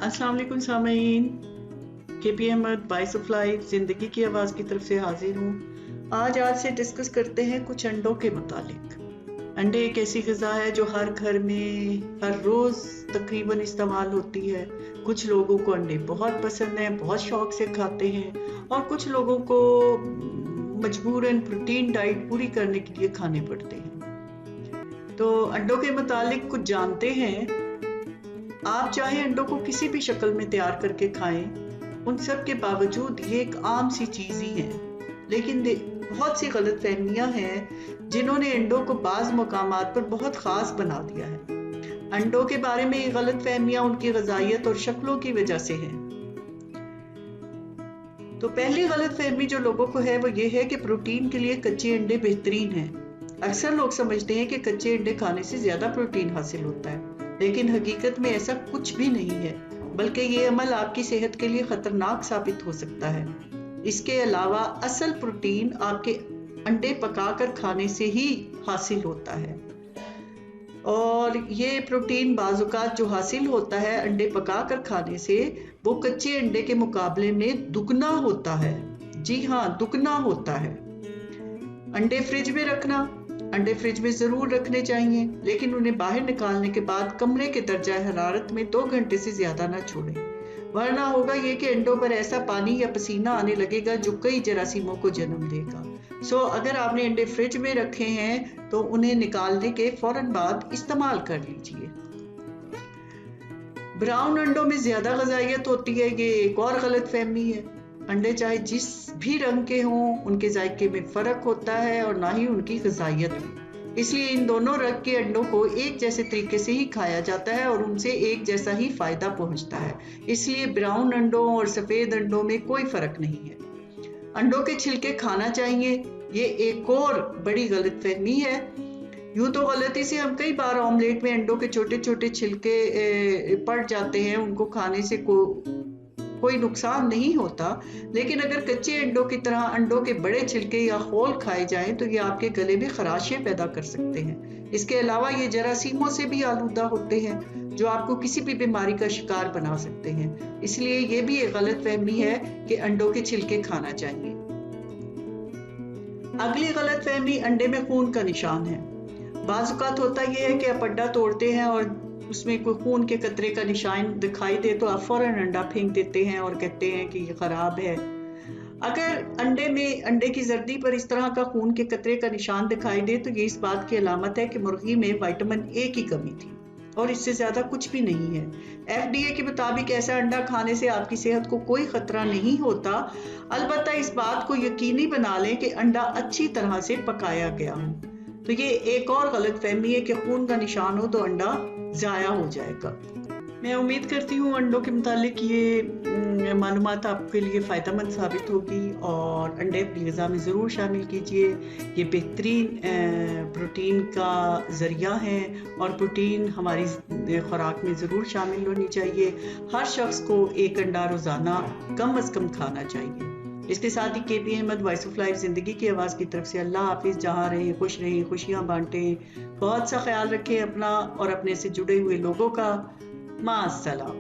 अस्सलाम वालेकुम सामीन, KP अहमद वॉइस ऑफ लाइफ जिंदगी की आवाज़ की तरफ से हाजिर हूँ। आज से डिस्कस करते हैं कुछ अंडों के मुतालिक। अंडे एक ऐसी ग़िज़ा है जो हर घर में हर रोज़ तकरीबन इस्तेमाल होती है। कुछ लोगों को अंडे बहुत पसंद हैं, बहुत शौक से खाते हैं, और कुछ लोगों को मजबूरन प्रोटीन डाइट पूरी करने के लिए खाने पड़ते हैं। तो अंडों के मुतालिक कुछ जानते हैं। आप चाहे अंडों को किसी भी शक्ल में तैयार करके खाएं, उन सब के बावजूद ये एक आम सी चीज़ ही है। लेकिन बहुत सी गलत फहमियाँ हैं जिन्होंने अंडों को बाज़ मकामात पर बहुत ख़ास बना दिया है। अंडों के बारे में ये गलत फहमियाँ उनकी ग़िज़ाइयत और शक्लों की वजह से हैं। तो पहली गलत फहमी जो लोगों को है वो ये है कि प्रोटीन के लिए कच्चे अंडे बेहतरीन हैं। अक्सर लोग समझते हैं कि कच्चे अंडे खाने से ज़्यादा प्रोटीन हासिल होता है, लेकिन हकीकत में ऐसा कुछ भी नहीं है, बल्कि ये अमल आपकी सेहत के लिए खतरनाक साबित हो सकता है। इसके अलावा असल प्रोटीन आपके अंडे पकाकर खाने से ही हासिल होता है, और ये प्रोटीन बाज़-औक़ात जो हासिल होता है अंडे पकाकर खाने से, वो कच्चे अंडे के मुकाबले में दुगना होता है। जी हाँ, दुगना होता है। अंडे फ्रिज में रखना, अंडे फ्रिज में ज़रूर रखने चाहिए, लेकिन उन्हें बाहर निकालने के बाद कमरे के दर्जा हरारत में 2 घंटे से ज़्यादा ना छोड़ें, वरना होगा ये कि अंडों पर ऐसा पानी या पसीना आने लगेगा जो कई जरासीमों को जन्म देगा। अगर आपने अंडे फ्रिज में रखे हैं तो उन्हें निकालने के फौरन बाद इस्तेमाल कर लीजिए। ब्राउन अंडों में ज़्यादा ग़िज़ाइयत होती है, ये एक और गलत फहमी है। अंडे चाहे जिस भी रंग के हों, उनके जायके में फ़र्क होता है और ना ही उनकी ग़िज़ाइयत में। इसलिए इन दोनों रंग के अंडों को एक जैसे तरीके से ही खाया जाता है और उनसे एक जैसा ही फ़ायदा पहुंचता है। इसलिए ब्राउन अंडों और सफ़ेद अंडों में कोई फ़र्क नहीं है। अंडों के छिलके खाना चाहिए, ये एक और बड़ी गलत फहमी है। यूँ तो गलती से हम कई बार ऑमलेट में अंडों के छोटे छोटे छिलके पड़ जाते हैं, उनको खाने से कोई नुकसान नहीं होता, लेकिन अगर कच्चे अंडों की तरह अंडों के बड़े छिलके या खोल खाए जाएं तो ये आपके गले में खराशें पैदा कर सकते हैं। इसके अलावा ये जरासीमों से भी आलूदा होते हैं जो आपको किसी भी बीमारी का शिकार बना सकते हैं। इसलिए ये भी एक गलत फहमी है कि अंडों के छिलके खाना चाहिए। अगली गलत फहमी अंडे में खून का निशान है। बाज़ औक़ात होता ये है कि आप अंडा तोड़ते हैं और उसमें कोई खून के कतरे का निशान दिखाई दे तो आप फौरन अंडा फेंक देते हैं और कहते हैं कि ये ख़राब है। अगर अंडे की जर्दी पर इस तरह का खून के कतरे का निशान दिखाई दे तो ये इस बात की अलामत है कि मुर्गी में विटामिन ए की कमी थी, और इससे ज़्यादा कुछ भी नहीं है। FDA के मुताबिक ऐसा अंडा खाने से आपकी सेहत को कोई ख़तरा नहीं होता। अलबत्ता इस बात को यकीनी बना लें कि अंडा अच्छी तरह से पकाया गया हो। तो ये एक और गलत फहमी है कि खून का निशान हो तो अंडा ज़ाया हो जाएगा। मैं उम्मीद करती हूँ अंडों के मुतालिक ये मालूमात आपके लिए फ़ायदेमंद साबित होगी, और अंडे अपनी ग़िज़ा में ज़रूर शामिल कीजिए। ये बेहतरीन प्रोटीन का ज़रिया है, और प्रोटीन हमारी खुराक में ज़रूर शामिल होनी चाहिए। हर शख्स को एक अंडा रोज़ाना कम अज़ कम खाना चाहिए। इसके साथ ही KP अहमद वॉइस ऑफ लाइफ जिंदगी की आवाज़ की तरफ से अल्लाह हाफिज़। जहाँ रहें खुश रहें, खुशियाँ बांटें, बहुत सा ख्याल रखें अपना और अपने से जुड़े हुए लोगों का। माअस्सलाम।